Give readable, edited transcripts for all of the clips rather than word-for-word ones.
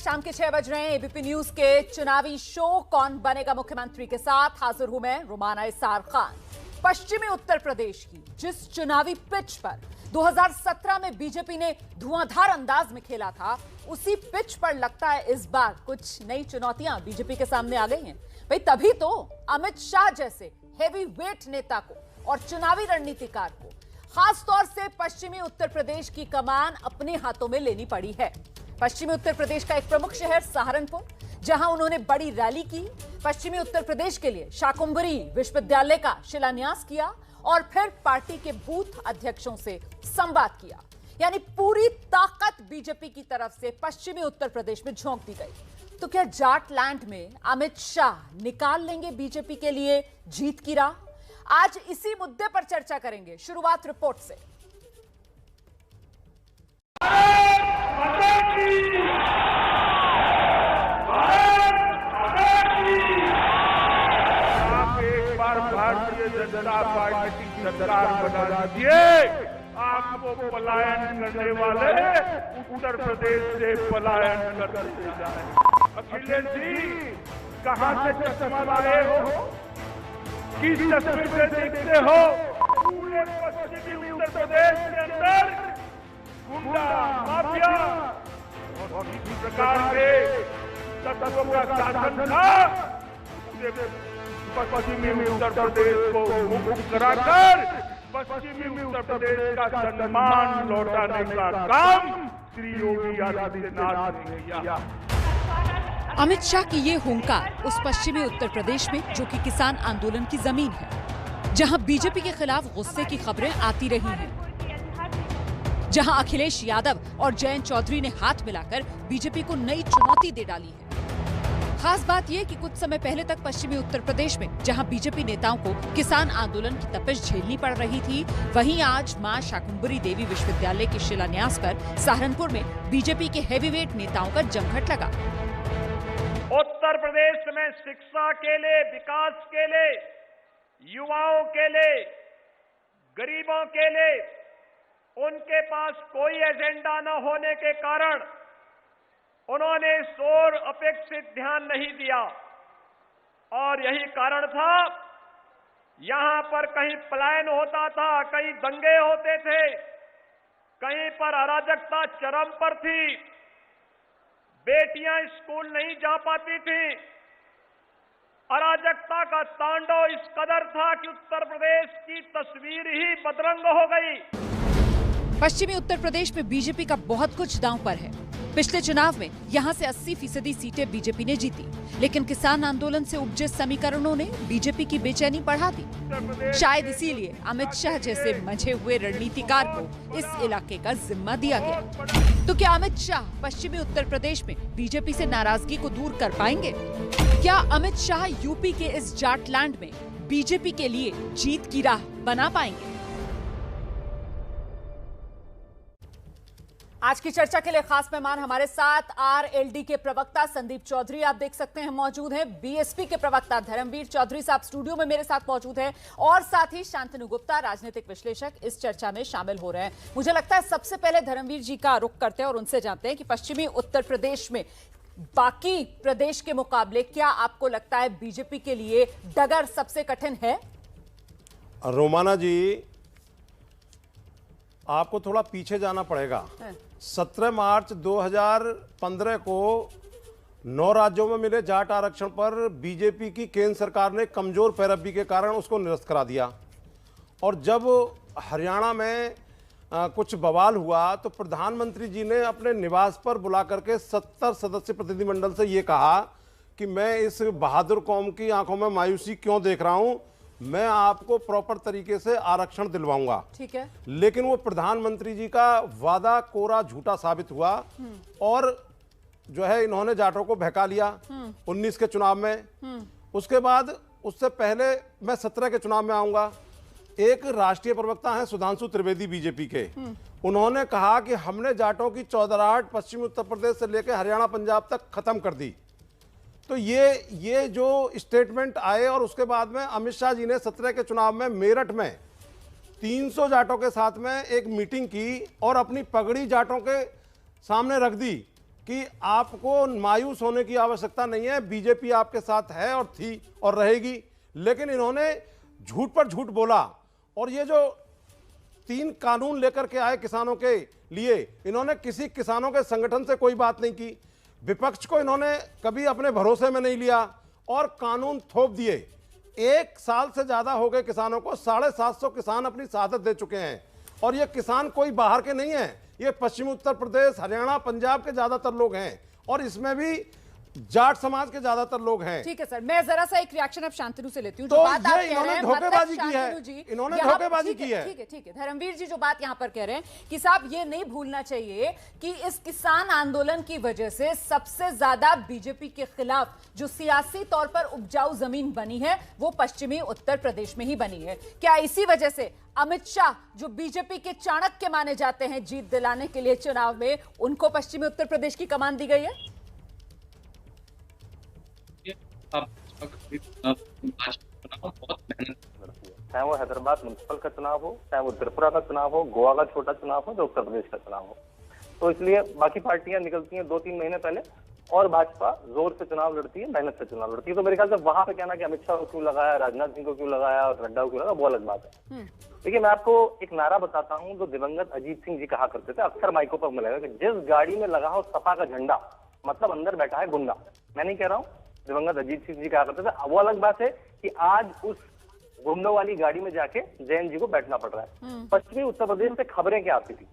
शाम के 6 बज रहे हैं। एबीपी न्यूज के चुनावी शो कौन बनेगा मुख्यमंत्री के साथ हाजिर हूं मैं रुमाना इसार खान। पश्चिमी उत्तर प्रदेश की जिस चुनावी पिच पर 2017 में बीजेपी ने धुआंधार अंदाज में खेला था, उसी पिच पर लगता है इस बार कुछ नई चुनौतियां बीजेपी के सामने आ गई हैं। भाई तभी तो अमित शाह जैसे हेवी वेट नेता को और चुनावी रणनीतिकार को खास तौर से पश्चिमी उत्तर प्रदेश की कमान अपने हाथों में लेनी पड़ी है। पश्चिमी उत्तर प्रदेश का एक प्रमुख शहर सहारनपुर, जहां उन्होंने बड़ी रैली की, पश्चिमी उत्तर प्रदेश के लिए शाकुंभरी विश्वविद्यालय का शिलान्यास किया और फिर पार्टी के बूथ अध्यक्षों से संवाद किया। यानी पूरी ताकत बीजेपी की तरफ से पश्चिमी उत्तर प्रदेश में झोंक दी गई। तो क्या जाट लैंड में अमित शाह निकाल लेंगे बीजेपी के लिए जीत की राह? आज इसी मुद्दे पर चर्चा करेंगे। शुरुआत रिपोर्ट से। आप एक बार भारतीय जनता पार्टी की सरकार बना दीजिए, आपको पलायन करने वाले उत्तर प्रदेश से पलायन करते जाए। अखिलेश जी, कहां से चश्मा लाए हो? किस तस्वीर से देखते हो? पूरे पश्चिमी उत्तर प्रदेश के अंदर गुंडा माफिया और किसी प्रकार के तत्वों का शासन था। पश्चिमी उत्तर प्रदेश को मुक्त कराकर पश्चिमी उत्तर प्रदेश का सम्मान लौटाने का काम श्री योगी आदित्यनाथ ने किया। अमित शाह की ये हुंकार उस पश्चिमी उत्तर प्रदेश में जो कि किसान आंदोलन की जमीन है, जहां बीजेपी के खिलाफ गुस्से की खबरें आती रही हैं, जहां अखिलेश यादव और जयंत चौधरी ने हाथ मिलाकर बीजेपी को नई चुनौती दे डाली है। खास बात यह कि कुछ समय पहले तक पश्चिमी उत्तर प्रदेश में जहां बीजेपी नेताओं को किसान आंदोलन की तपिश झेलनी पड़ रही थी, वहीं आज मां शाकुंभरी देवी विश्वविद्यालय के शिलान्यास पर सहारनपुर में बीजेपी के हेवीवेट नेताओं का जमघट लगा। उत्तर प्रदेश में शिक्षा के लिए, विकास के लिए, युवाओं के लिए, गरीबों के लिए उनके पास कोई एजेंडा न होने के कारण उन्होंने शोर अपेक्षित ध्यान नहीं दिया और यही कारण था। यहां पर कहीं पलायन होता था, कहीं दंगे होते थे, कहीं पर अराजकता चरम पर थी, बेटियां स्कूल नहीं जा पाती थी, अराजकता का तांडव इस कदर था कि उत्तर प्रदेश की तस्वीर ही बदरंग हो गई। पश्चिमी उत्तर प्रदेश में बीजेपी का बहुत कुछ दांव पर है। पिछले चुनाव में यहां से 80% सीटें बीजेपी ने जीती, लेकिन किसान आंदोलन से उपजे समीकरणों ने बीजेपी की बेचैनी बढ़ा दी। शायद इसीलिए अमित शाह जैसे मंझे हुए रणनीतिकार को इस इलाके का जिम्मा दिया गया। तो क्या अमित शाह पश्चिमी उत्तर प्रदेश में बीजेपी से नाराजगी को दूर कर पाएंगे? क्या अमित शाह यूपी के इस जाटलैंड में बीजेपी के लिए जीत की राह बना पाएंगे? आज की चर्चा के लिए खास मेहमान हमारे साथ आरएलडी के प्रवक्ता संदीप चौधरी आप देख सकते हैं मौजूद हैं, बीएसपी के प्रवक्ता धर्मवीर चौधरी साहब स्टूडियो में मेरे साथ मौजूद हैं और साथ ही शांतनु गुप्ता राजनीतिक विश्लेषक इस चर्चा में शामिल हो रहे हैं। मुझे लगता है सबसे पहले धर्मवीर जी का रुख करते हैं और उनसे जानते हैं कि पश्चिमी उत्तर प्रदेश में बाकी प्रदेश के मुकाबले क्या आपको लगता है बीजेपी के लिए डगर सबसे कठिन है? रोमाना जी, आपको थोड़ा पीछे जाना पड़ेगा। 17 मार्च 2015 को 9 राज्यों में मिले जाट आरक्षण पर बीजेपी की केंद्र सरकार ने कमजोर पैरवी के कारण उसको निरस्त करा दिया और जब हरियाणा में कुछ बवाल हुआ तो प्रधानमंत्री जी ने अपने निवास पर बुला करके 70 सदस्य प्रतिनिधिमंडल से ये कहा कि मैं इस बहादुर कौम की आंखों में मायूसी क्यों देख रहा हूं, मैं आपको प्रॉपर तरीके से आरक्षण दिलवाऊंगा। ठीक है, लेकिन वो प्रधानमंत्री जी का वादा कोरा झूठा साबित हुआ और जो है इन्होंने जाटों को बहका लिया 19 के चुनाव में। उसके बाद उससे पहले मैं 17 के चुनाव में आऊंगा। एक राष्ट्रीय प्रवक्ता हैं सुधांशु त्रिवेदी बीजेपी के, उन्होंने कहा कि हमने जाटों की चौधराहट पश्चिमी उत्तर प्रदेश से लेकर हरियाणा पंजाब तक खत्म कर दी। तो ये जो स्टेटमेंट आए और उसके बाद में अमित शाह जी ने 17 के चुनाव में मेरठ में 300 जाटों के साथ में एक मीटिंग की और अपनी पगड़ी जाटों के सामने रख दी कि आपको मायूस होने की आवश्यकता नहीं है। बीजेपी आपके साथ है और थी और रहेगी, लेकिन इन्होंने झूठ पर झूठ बोला। और ये जो 3 कानून लेकर के आए किसानों के लिए, इन्होंने किसी किसानों के संगठन से कोई बात नहीं की, विपक्ष को इन्होंने कभी अपने भरोसे में नहीं लिया और कानून थोप दिए। 1 साल से ज्यादा हो गए किसानों को, 750 किसान अपनी शहादत दे चुके हैं। और ये किसान कोई बाहर के नहीं है, ये पश्चिमी उत्तर प्रदेश, हरियाणा, पंजाब के ज्यादातर लोग हैं और इसमें भी जाट समाज के ज्यादातर लोग हैं। ठीक है सर, मैं जरा सा एक रिएक्शन अब शांतनु से लेती हूँ। तो जो बात आप कह इन्होंने रहे हैं, धोखेबाजी मतलब की है, शांतनु जी, इन्होंने यहाँ- धोखेबाजी की है। ठीक है धर्मवीर जी जो बात यहाँ पर कह रहे हैं कि साहब ये नहीं भूलना चाहिए कि इस किसान आंदोलन की वजह से सबसे ज्यादा बीजेपी के खिलाफ जो सियासी तौर पर उपजाऊ जमीन बनी है वो पश्चिमी उत्तर प्रदेश में ही बनी है। क्या इसी वजह से अमित शाह जो बीजेपी के चाणक्य माने जाते हैं जीत दिलाने के लिए चुनाव में, उनको पश्चिमी उत्तर प्रदेश की कमान दी गई है? बहुत मेहनत करती है, चाहे वो हैदराबाद म्युनिसिपल का चुनाव हो, चाहे वो त्रिपुरा का चुनाव हो, गोवा का छोटा चुनाव हो, जो उत्तर प्रदेश का चुनाव हो। तो इसलिए बाकी पार्टियां निकलती हैं 2-3 महीने पहले और भाजपा जोर से चुनाव लड़ती है, मेहनत से चुनाव लड़ती है। तो मेरे ख्याल से वहां पे कहना कि अमित शाह को क्यों लगाया, राजनाथ सिंह को क्यों लगाया और नड्डा को क्यों लगाया, वो अलग बात है। देखिए, मैं आपको एक नारा बताता हूँ जो दिवंगत अजीत सिंह जी कहा करते थे, अक्सर माइकों पर मिलेगा कि जिस गाड़ी में लगा हो सपा का झंडा, मतलब अंदर बैठा है गुंडा। मैं नहीं कह रहा हूँ, दिवंगत अजीत सिंह जी कहा करते थे। वो अलग बात है कि आज उस गुंडों वाली गाड़ी में जाके जैन जी को बैठना पड़ रहा है। पश्चिमी उत्तर प्रदेश से खबरें क्या आती थी,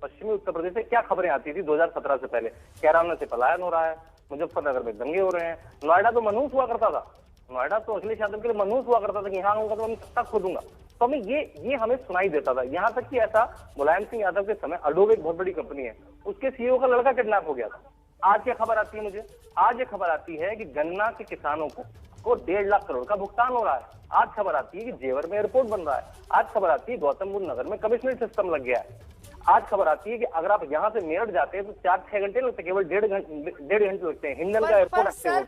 पश्चिमी उत्तर प्रदेश से क्या खबरें आती थी 2017 से पहले? कैराना से पलायन हो रहा है, मुजफ्फरनगर में दंगे हो रहे हैं, नोएडा तो मनहूस हुआ करता था, नोएडा तो अखिलेश यादव के लिए मनहूस हुआ करता था कि यहाँ होगा तो मैं सत्ता खोदूंगा। तो हमें ये हमें सुनाई देता था। यहाँ तक कि ऐसा मुलायम सिंह यादव के समय अडोब एक बहुत बड़ी कंपनी है, उसके सीईओ का लड़का किडनैप हो गया था। आज क्या खबर आती है मुझे? आज ये खबर आती है कि गन्ना के किसानों को 1.5 लाख करोड़ का भुगतान हो रहा है। आज खबर आती है कि जेवर में एयरपोर्ट बन रहा है। आज खबर आती है गौतम बुद्ध नगर में कमिश्नरेट सिस्टम लग गया है। आज खबर आती है कि अगर आप यहाँ से मेरठ जाते हैं तो 4-6 घंटे लगते, केवल 1.5 घंटे लगते हैं। हिंडन का एयरपोर्ट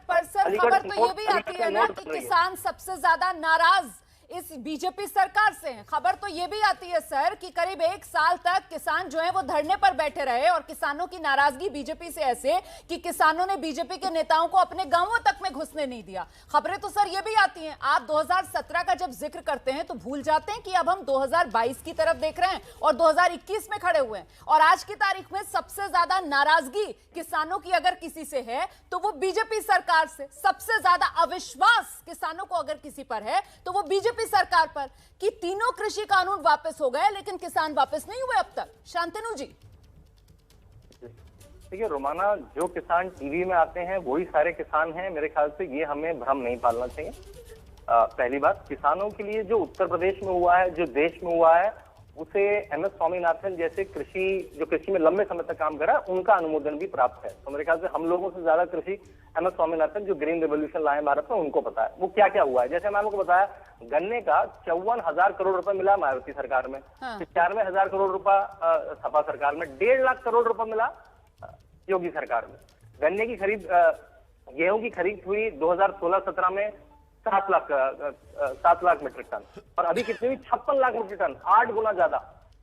पर सर खबर तो ये भी आती है ना कि किसान सबसे ज्यादा नाराज इस बीजेपी सरकार से हैं। खबर तो ये भी आती है सर कि करीब 1 साल तक किसान जो है वो धरने पर बैठे रहे और किसानों की नाराजगी बीजेपी से ऐसे कि किसानों ने बीजेपी के नेताओं को अपने गांवों तक में घुसने नहीं दिया। खबरें तो सर ये भी आती हैं। आप 2017 का जब जिक्र करते हैं तो भूल जाते हैं कि अब हम 2022 की तरफ देख रहे हैं और 2021 में खड़े हुए हैं। और आज की तारीख में सबसे ज्यादा नाराजगी किसानों की अगर किसी से है तो वो बीजेपी सरकार से। सबसे ज्यादा अविश्वास किसानों को अगर किसी पर है तो वो बीजेपी सरकार पर कि तीनों कृषि कानून वापस हो गए लेकिन किसान वापस नहीं हुए अब तक। शांतनु जी, देखिए रोमाना, जो किसान टीवी में आते हैं वही सारे किसान हैं। मेरे ख्याल से ये हमें भ्रम नहीं पालना चाहिए। पहली बात, किसानों के लिए जो उत्तर प्रदेश में हुआ है, जो देश में हुआ है, उसे एमएस स्वामीनाथन जैसे कृषि में लंबे समय तक काम करा, उनका अनुमोदन भी प्राप्त है। तो मेरे ख्याल से हम लोगों से ज्यादा कृषि एमएस स्वामीनाथन जो ग्रीन रेवोल्यूशन लाए भारत में, उनको पता है वो क्या क्या हुआ है। जैसे मैंने आपको बताया, गन्ने का 54,000 करोड़ रुपए मिला मायावती सरकार में, 95,000 करोड़ रुपए सपा सरकार में, 1.5 लाख करोड़ रुपए मिला योगी सरकार में। गन्ने की खरीद, गेहूं की खरीद हुई 2016-17 में 7 लाख मीट्रिक टन, और अभी कितनी हुई? 56 लाख मीट्रिक टन, 8 गुना ज्यादा।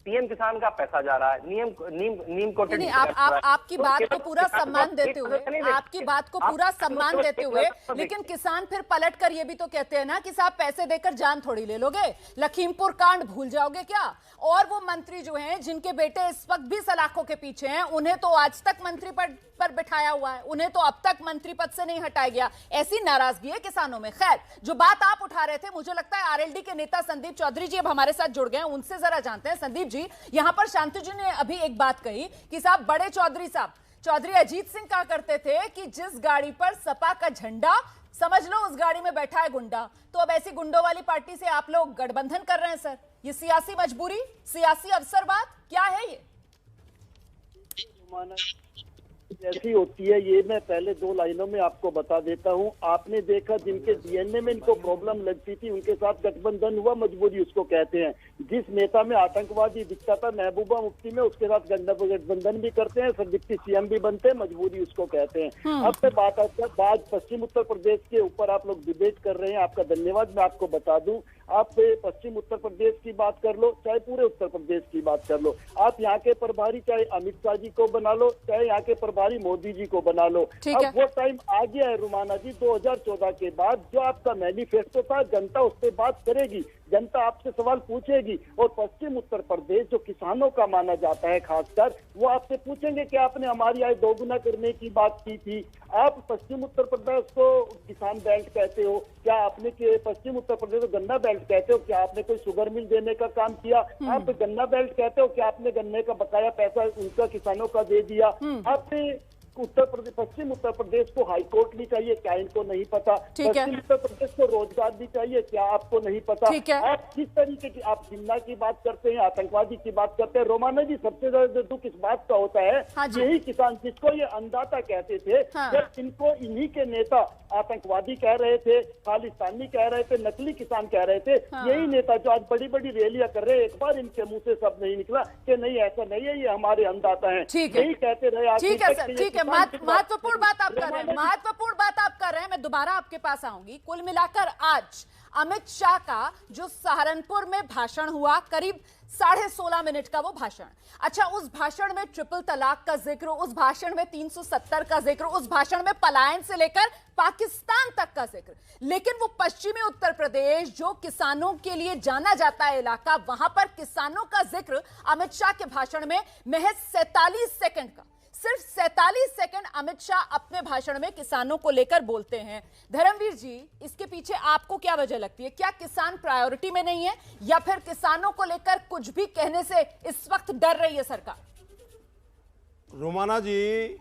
पीएम किसान का पैसा जा रहा है, नीम कोटेड। आपकी बात को पूरा सम्मान देते हुए, आपकी बात को पूरा सम्मान देते हुए, लेकिन किसान फिर पलट कर ये भी तो कहते हैं ना कि साहब पैसे देकर जान थोड़ी ले लोगे, लखीमपुर कांड भूल जाओगे क्या? और वो मंत्री जो हैं जिनके बेटे इस वक्त भी सलाखों के पीछे हैं, उन्हें तो आज तक मंत्री पद पर बिठाया हुआ है, उन्हें तो अब तक मंत्री पद से नहीं हटाया गया। ऐसी नाराजगी है किसानों में। खैर, जो बात आप उठा रहे थे, मुझे लगता है आरएलडी के नेता संदीप चौधरी जी अब हमारे साथ जुड़ गए हैं, उनसे जरा जानते हैं। संदीप जी, यहां पर शांतनु जी ने अभी एक बात कही कि साहब बड़े चौधरी अजीत सिंह कहा करते थे कि जिस गाड़ी पर सपा का झंडा, समझ लो उस गाड़ी में बैठा है गुंडा। तो अब ऐसी गुंडों वाली पार्टी से आप लोग गठबंधन कर रहे हैं सर। ये सियासी मजबूरी, सियासी अवसरवाद क्या है ये? ऐसी होती है, ये मैं पहले 2 लाइनों में आपको बता देता हूँ। आपने देखा जिनके डीएनए में इनको प्रॉब्लम लगती थी उनके साथ गठबंधन हुआ, मजबूरी उसको कहते हैं। जिस नेता में आतंकवादी दिखता था महबूबा मुफ्ती में, उसके साथ गठबंधन भी करते हैं, फिर डिप्टी सीएम भी बनते हैं, मजबूरी उसको कहते हैं। अब से बात पश्चिम उत्तर प्रदेश के ऊपर आप लोग डिबेट कर रहे हैं, आपका धन्यवाद। मैं आपको बता दूं, आप पश्चिम उत्तर प्रदेश की बात कर लो, चाहे पूरे उत्तर प्रदेश की बात कर लो, आप यहाँ के प्रभारी चाहे अमित शाह जी को बना लो, चाहे यहाँ के प्रभारी मोदी जी को बना लो। अब वो टाइम आ गया है रुमाना जी, 2014 के बाद जो आपका मैनिफेस्टो था, जनता उस पर बात करेगी, जनता आपसे सवाल पूछेगी। और पश्चिम उत्तर प्रदेश जो किसानों का माना जाता है खासकर, वो आपसे पूछेंगे कि आपने हमारी आय दोगुना करने की बात की थी। आप पश्चिम उत्तर प्रदेश को किसान बेल्ट कहते हो, क्या आपने पश्चिम उत्तर प्रदेश को गन्ना बेल्ट कहते हो, क्या आपने कोई शुगर मिल देने का काम किया? आप गन्ना बेल्ट कहते हो, क्या आपने गन्ने का बकाया पैसा उनका किसानों का दे दिया? आपने पश्चिम उत्तर प्रदेश को हाई कोर्ट भी चाहिए, क्या इनको नहीं पता? पश्चिम उत्तर प्रदेश को रोजगार भी चाहिए, क्या आपको नहीं पता? आप किस तरीके की, आप जिन्ना की बात करते हैं, आतंकवादी की बात करते हैं। रोमाना जी, सबसे ज्यादा दुख इस बात का होता है, यही किसान जिसको ये अन्नदाता कहते थे, जब इनको इन्हीं के नेता आतंकवादी कह रहे थे, खालिस्तानी कह रहे थे, नकली किसान कह रहे थे, यही नेता जो आज बड़ी बड़ी रैलियां कर रहे हैं, एक बार इनके मुंह से सब नहीं निकला कि नहीं ऐसा नहीं है, ये हमारे अन्नदाता है, यही कहते रहे। ठीक है, महत्वपूर्ण बात आप कर रहे हैं, महत्वपूर्ण बात आप कर रहे हैं। मैं दोबारा आपके पास आऊंगी। कुल मिलाकर आज अमित शाह का जो सहारनपुर में भाषण हुआ, करीब 16.5 मिनट का वो भाषण। अच्छा, उस भाषण में ट्रिपल तलाक का जिक्र, उस भाषण में 370 का जिक्र, उस भाषण में पलायन से लेकर पाकिस्तान तक का जिक्र। लेकिन वो पश्चिमी उत्तर प्रदेश जो किसानों के लिए जाना जाता है इलाका, वहां पर किसानों का जिक्र अमित शाह के भाषण में महज 47 सेकंड का, सिर्फ 47 सेकंड अमित शाह अपने भाषण में किसानों को लेकर बोलते हैं। धर्मवीर जी, इसके पीछे आपको क्या वजह लगती है? क्या किसान प्रायोरिटी में नहीं है, या फिर किसानों को लेकर कुछ भी कहने से इस वक्त डर रही है सरकार? रोमाना जी,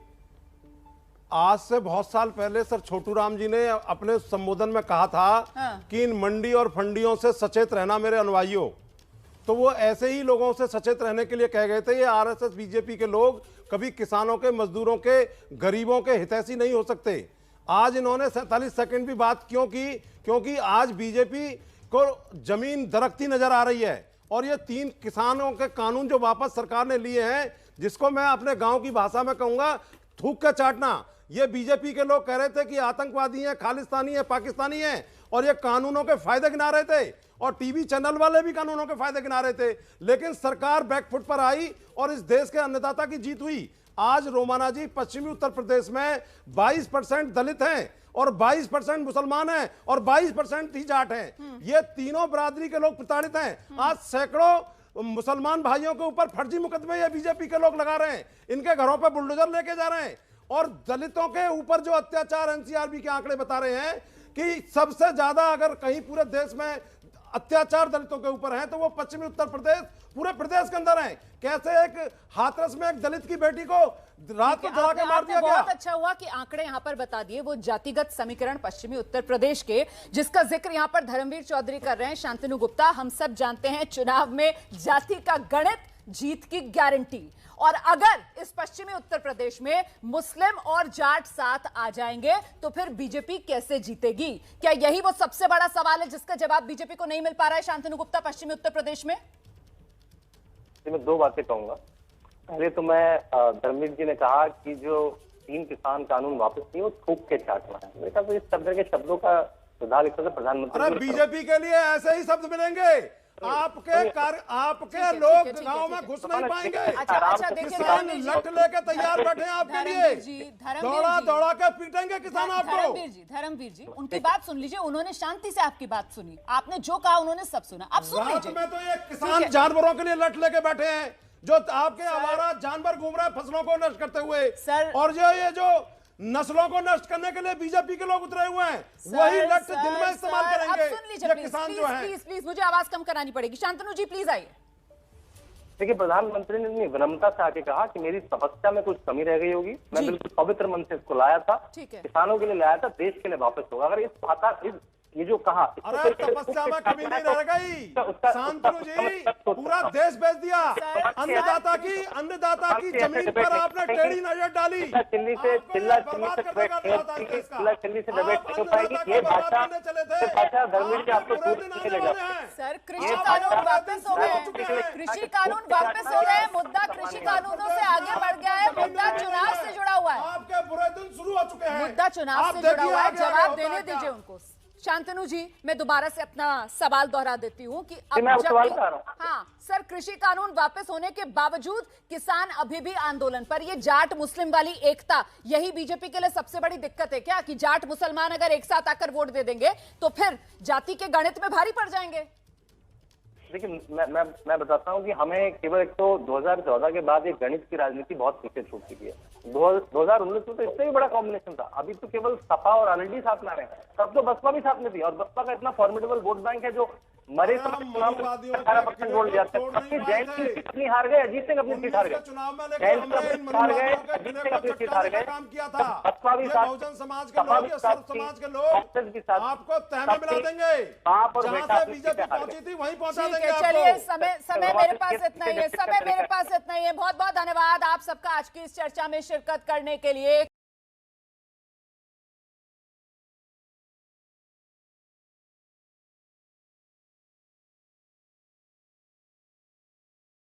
आज से बहुत साल पहले सर छोटू राम जी ने अपने संबोधन में कहा था कि इन मंडी और फंडियों से सचेत रहना मेरे अनुयायियों। तो वो ऐसे ही लोगों से सचेत रहने के लिए कह गए थे। ये आरएसएस बीजेपी के लोग कभी किसानों के, मजदूरों के, गरीबों के हितैषी नहीं हो सकते। आज इन्होंने 47 सेकंड भी बात क्यों की? क्योंकि आज बीजेपी को जमीन दरकती नजर आ रही है। और ये 3 किसानों के कानून जो वापस सरकार ने लिए हैं, जिसको मैं अपने गांव की भाषा में कहूंगा थूक के चाटना। ये बीजेपी के लोग कह रहे थे कि आतंकवादी हैं, खालिस्तानी हैं, पाकिस्तानी हैं, और ये कानूनों के फायदे गिना रहे थे, और टीवी चैनल वाले भी कानूनों के फायदे गिना रहे थे। लेकिन सरकार बैकफुट पर आई और इस देश के अन्नदाता की जीत हुई। आज रोमाना जी, पश्चिमी उत्तर प्रदेश में 22% दलित हैं और 22% मुसलमान हैं और 22% ही जाट हैं। ये तीनों बरादरी के लोग प्रताड़ित हैं। आज सैकड़ों मुसलमान भाइयों के ऊपर फर्जी मुकदमे ये बीजेपी के लोग लगा रहे हैं, इनके घरों पर बुलडोजर लेके जा रहे हैं। और दलितों के ऊपर जो अत्याचार एनसीआरबी के आंकड़े बता रहे हैं कि सबसे ज्यादा अगर कहीं पूरे देश में अत्याचार दलितों के ऊपर है तो वो पश्चिमी उत्तर प्रदेश पूरे प्रदेश के अंदर है। कैसे एक हाथरस में एक दलित की बेटी को रात को जला के मार दिया गया। बहुत अच्छा हुआ कि आंकड़े यहां पर बता दिए, वो जातिगत समीकरण पश्चिमी उत्तर प्रदेश के, जिसका जिक्र यहां पर धर्मवीर चौधरी कर रहे हैं। शांतनु गुप्ता, हम सब जानते हैं चुनाव में जाति का गणित जीत की गारंटी, और अगर इस पश्चिमी उत्तर प्रदेश में मुस्लिम और जाट साथ आ जाएंगे तो फिर बीजेपी कैसे जीतेगी? क्या यही वो सबसे बड़ा सवाल है जिसका जवाब बीजेपी को नहीं मिल पा रहा है? शांतनु गुप्ता, पश्चिमी उत्तर प्रदेश में मैं 2 बातें कहूंगा। पहले तो मैं धर्मवीर जी ने कहा कि जो 3 किसान कानून वापस नहीं, वो थूक के चाटना है। बेटा, तो इस तरह के शब्दों का सुधार लिखा था प्रधानमंत्री। बीजेपी के लिए ऐसे ही शब्द मिलेंगे। आपके लोग गांव में घुस नहीं पाएंगे। किसान लट लेके तैयार बैठे आपके लिए, दौड़ा के पीटेंगे किसान आपको। धर्मवीर जी, उनकी बात सुन लीजिए। उन्होंने शांति से आपकी बात सुनी, आपने जो कहा उन्होंने सब सुना, अब सुन लीजिए। में तो ये किसान जानवरों के लिए लट लेके बैठे हैं, जो आपके आवारा जानवर घूम रहे हैं फसलों को नष्ट करते हुए, और ये जो नस्लों को नष्ट करने के लिए बीजेपी के लोग उतरे हुए हैं, वही लट दिल में इस्तेमाल करेंगे ये किसान जो हैं। प्लीज मुझे आवाज कम करानी पड़ेगी। शांतनु जी प्लीज आइए। देखिए, प्रधानमंत्री ने विनम्रता से आके कहा कि मेरी तपस्या में कुछ कमी रह गई होगी, मैं बिल्कुल पवित्र मन से इसको लाया था, किसानों के लिए लाया था, देश के लिए वापस होगा। अगर इस बात ये जो कहा, अरे तपस्या में कमी नहीं रह गई शांतनु जी, पूरा देश बेच दिया। अन्नदाता की जमीन पर आपने टेढ़ी नजर डाली। चिल्ली से डिबेट नहीं हो पाएगी। ये भाषा धर्मवीर जी आपको सर, कृषि कानून वापस हो गए, कृषि कानून वापस हो गए। मुद्दा कृषि कानूनों से आगे बढ़ गया है, मुद्दा चुनाव से जुड़ा हुआ है। आपके बुरे दिन शुरू हो चुके हैं, मुद्दा चुनाव से जुड़ा हुआ है। जवाब देने दीजिए उनको। शांतनु जी, मैं दोबारा से अपना सवाल दोहरा देती हूँ कि मैं अब सवाल कर रहा हूं। हाँ सर, कृषि कानून वापस होने के बावजूद किसान अभी भी आंदोलन पर। ये जाट मुस्लिम वाली एकता, यही बीजेपी के लिए सबसे बड़ी दिक्कत है क्या, कि जाट मुसलमान अगर एक साथ आकर वोट दे देंगे तो फिर जाति के गणित में भारी पड़ जाएंगे? देखिए, मैं बताता हूँ कि हमें केवल एक तो 2014 के बाद एक गणित की राजनीति बहुत पीछे छूट चुकी है। 2019 में तो इससे भी बड़ा कॉम्बिनेशन था। अभी तो केवल सपा और आरएलडी साथ में आ रहे हैं, तब तो बसपा भी साथ में थी, और बसपा का इतना फॉर्मिडेबल वोट बैंक है जो मरे समय चुनाव में 18% वोट दिया था। जैन की सीट अपनी हार गए, अजीत सिंह अपनी सीट हार गए, जैन सिंह अपनी सीट हार गए, अजीत सिंह अपनी सीट हार गए, बसपा भी साथ, सपा भी साथ थी, कांग्रेस भी साथ, आपको तहमे मिला देंगे। बाप और जहां बेटा से बीजेपी पहुंची थी वहीं पहुंचा देंगे आपको। चलिए, समय मेरे पास इतना ही है, समय मेरे पास इतना ही है। बहुत बहुत धन्यवाद आप सबका आज की इस चर्चा में शिरकत करने के लिए।